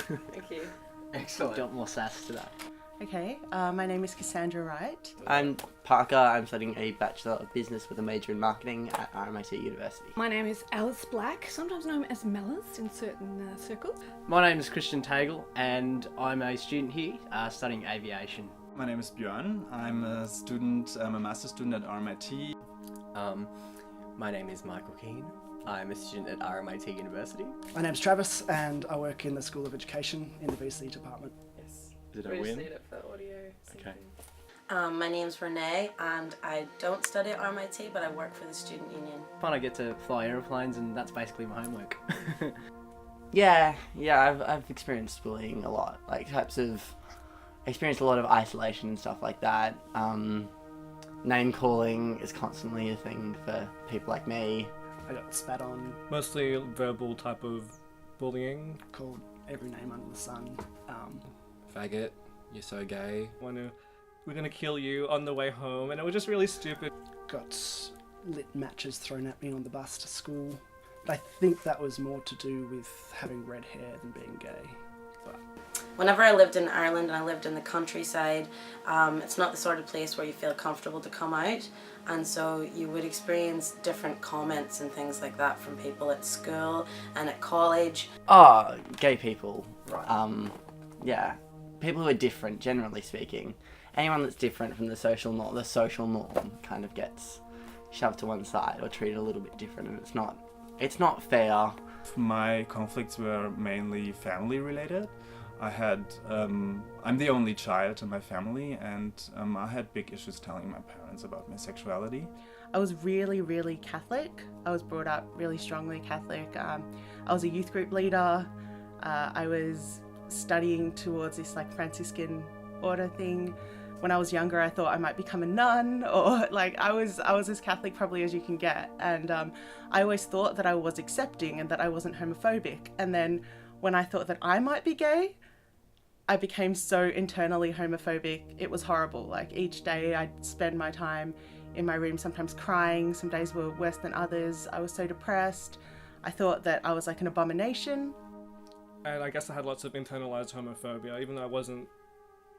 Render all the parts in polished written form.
Thank you. Excellent. Got more sass to that. Okay, my name is Cassandra Wright. I'm Parker. I'm studying a Bachelor of Business with a major in Marketing at RMIT University. My name is Alice Black, sometimes known as Mellors in certain circles. My name is Christian Tagle and I'm a student here studying aviation. My name is Björn. I'm a master's student at RMIT. My name is Michael Keane. I'm a student at RMIT University. My name's Travis and I work in the School of Education in the VC department. Yes. Did We I just win? need it for audio. Okay. My name's Renee and I don't study at RMIT but I work for the student union. Fun, I get to fly aeroplanes and that's basically my homework. Yeah, I've experienced bullying a lot. Experienced a lot of isolation and stuff like that. Name calling is constantly a thing for people like me. I got spat on, Mostly verbal type of bullying. called every name under the sun. Faggot, you're so gay. We're gonna kill you on the way home, and it was just really stupid. Got lit matches thrown at me on the bus to school. But I think that was more to do with having red hair than being gay. But Whenever I lived in Ireland and I lived in the countryside, it's not the sort of place where you feel comfortable to come out, and so you would experience different comments and things like that from people at school and at college. Oh, gay people. right. Yeah, people who are different, generally speaking. Anyone that's different from the social norm kind of gets shoved to one side or treated a little bit different, and it's not fair. My conflicts were mainly family related. I'm the only child in my family, and I had big issues telling my parents about my sexuality. I was really, really Catholic. I was brought up really strongly Catholic. I was a youth group leader. I was studying towards this Franciscan order thing. When I was younger, I thought I might become a nun, or I was as Catholic probably as you can get. And I always thought that I was accepting and that I wasn't homophobic. And then when I thought that I might be gay, I became so internally homophobic. It was horrible. Each day I'd spend my time in my room, sometimes crying. Some days were worse than others. I was so depressed. I thought that I was an abomination. And I guess I had lots of internalized homophobia, even though I wasn't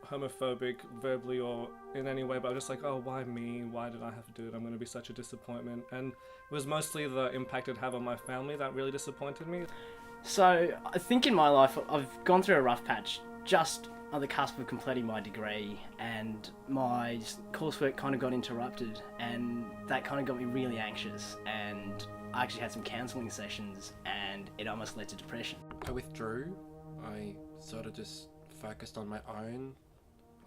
homophobic verbally or in any way, but I was just oh, why me? Why did I have to do it? I'm going to be such a disappointment. And it was mostly the impact it'd have on my family that really disappointed me. So I think in my life I've gone through a rough patch just on the cusp of completing my degree, and my coursework kind of got interrupted, and that kind of got me really anxious, and I actually had some counselling sessions and it almost led to depression. I withdrew. I sort of just focused on my own.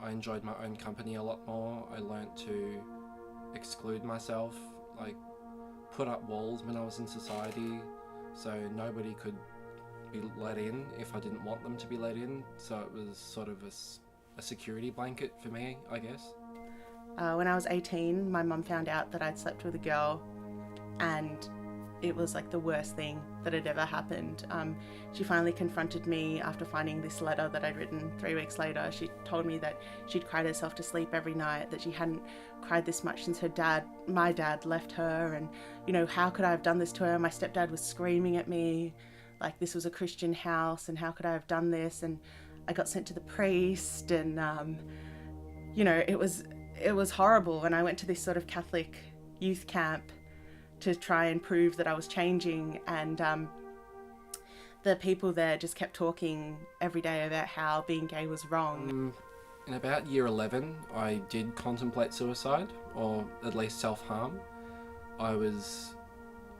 I enjoyed my own company a lot more. I learnt to exclude myself, put up walls when I was in society, so nobody could be let in if I didn't want them to be let in. So it was sort of a security blanket for me, I guess. When I was 18, my mum found out that I'd slept with a girl, and it was the worst thing that had ever happened. She finally confronted me after finding this letter that I'd written 3 weeks later. She told me that she'd cried herself to sleep every night, that she hadn't cried this much since my dad left her, and how could I have done this to her? My stepdad was screaming at me this was a Christian house, and how could I have done this? And I got sent to the priest, and it was horrible. And I went to this sort of Catholic youth camp to try and prove that I was changing, and the people there just kept talking every day about how being gay was wrong. In about year 11, I did contemplate suicide, or at least self-harm.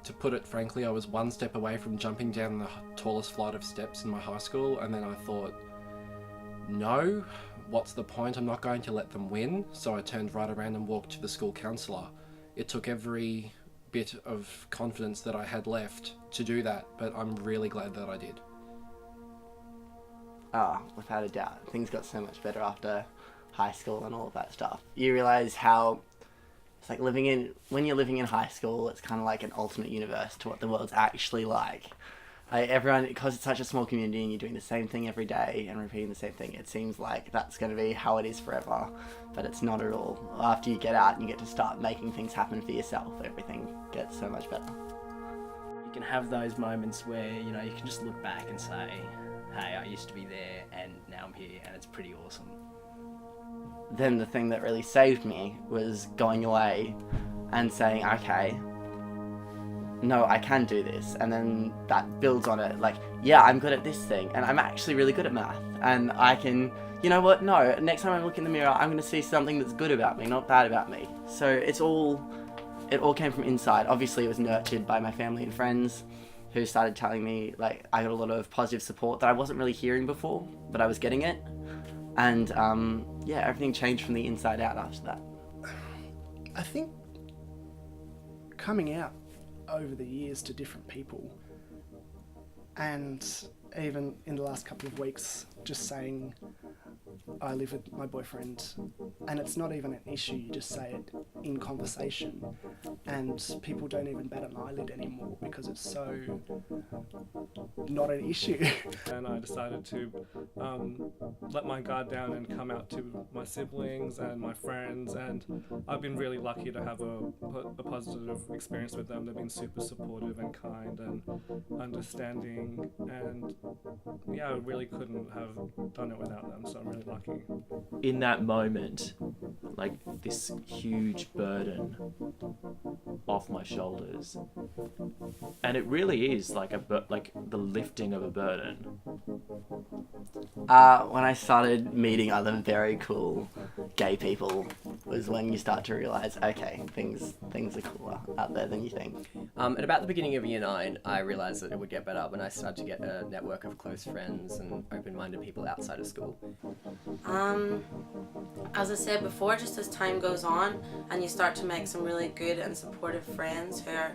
To put it frankly, I was one step away from jumping down the tallest flight of steps in my high school, and then I thought, no, what's the point? I'm not going to let them win. So I turned right around and walked to the school counsellor. It took every bit of confidence that I had left to do that, but I'm really glad that I did. Without a doubt. Things got so much better after high school and all of that stuff. You realise how it's when you're living in high school, it's kind of like an alternate universe to what the world's actually like. Everyone, because it's such a small community and you're doing the same thing every day and repeating the same thing, it seems like that's going to be how it is forever, but it's not at all. After you get out and you get to start making things happen for yourself, everything gets so much better. You can have those moments where, you can just look back and say, hey, I used to be there and now I'm here, and it's pretty awesome. Then the thing that really saved me was going away and saying, okay, no, I can do this. And then that builds on it. Like, yeah, I'm good at this thing, and I'm actually really good at math. And I can, you know what? No, next time I look in the mirror, I'm going to see something that's good about me, not bad about me. So it all came from inside. Obviously, it was nurtured by my family and friends who started telling me, like, I got a lot of positive support that I wasn't really hearing before, but I was getting it. And yeah, everything changed from the inside out after that. I think coming out over the years to different people, and even in the last couple of weeks, just saying I live with my boyfriend, and it's not even an issue, you just say it in conversation, and people don't even bat an eyelid anymore because it's so not an issue. And I decided to let my guard down and come out to my siblings and my friends, and I've been really lucky to have a positive experience with them. They've been super supportive and kind and understanding, and yeah, I really couldn't have done it without them, so I'm really lucky. In that moment, like, this huge burden off my shoulders, and it really is like like the lifting of a burden. When I started meeting other very cool gay people was when you start to realise, okay, things are cooler out there than you think. At about the beginning of year 9, I realised that it would get better when I started to get a network of close friends and open-minded people outside of school. As I said before, just as time goes on and you start to make some really good and supportive friends who are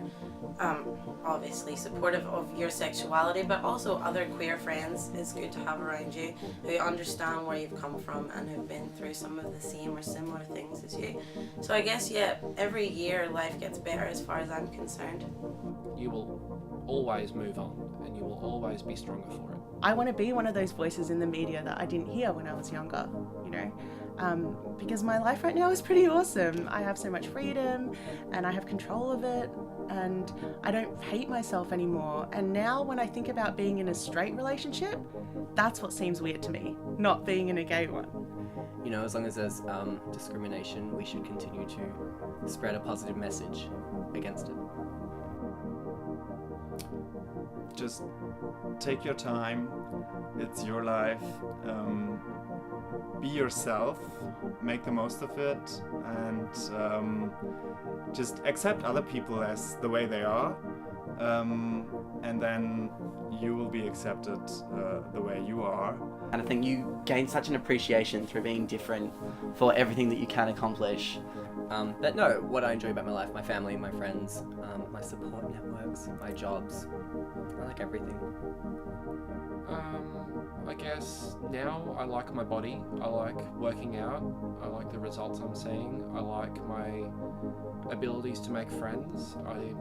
obviously supportive of your sexuality, but also other queer friends is good to have around you who understand where you've come from and who've been through some of the same or similar things as you. So I guess, yeah, every year life gets better as far as I'm concerned. You will always move on, and you will always be stronger for it. I want to be one of those voices in the media that I didn't hear when I was younger, you know, because my life right now is pretty awesome. I have so much freedom and I have control of it, and I don't hate myself anymore. And now when I think about being in a straight relationship, that's what seems weird to me, not being in a gay one. You know, as long as there's discrimination, we should continue to spread a positive message against it. Just take your time. It's your life. Be yourself. Make the most of it, and just accept other people as the way they are, and then you will be accepted the way you are. And I think you gain such an appreciation through being different for everything that you can accomplish. But no, what I enjoy about my life, my family, my friends, my support networks, my jobs, I like everything. I guess now I like my body, I like working out, I like the results I'm seeing, I like my abilities to make friends, I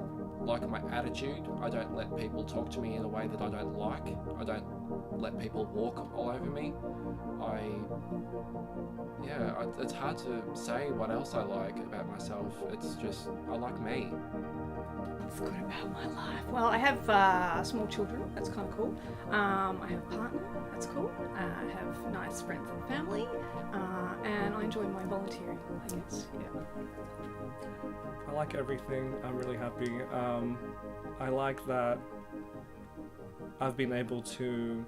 like my attitude. I don't let people talk to me in a way that I don't like. I don't let people walk all over me. It's hard to say what else I like about myself. It's just, I like me. What's good about my life? Well, I have small children. That's kind of cool. I have a partner. That's cool. I have nice friends and family, and I enjoy my volunteering, I guess. Yeah. I like everything. I'm really happy. I like that I've been able to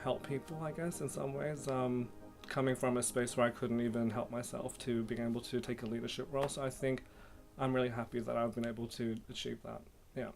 help people, I guess, in some ways. Coming from a space where I couldn't even help myself to being able to take a leadership role. So I think I'm really happy that I've been able to achieve that. Yeah.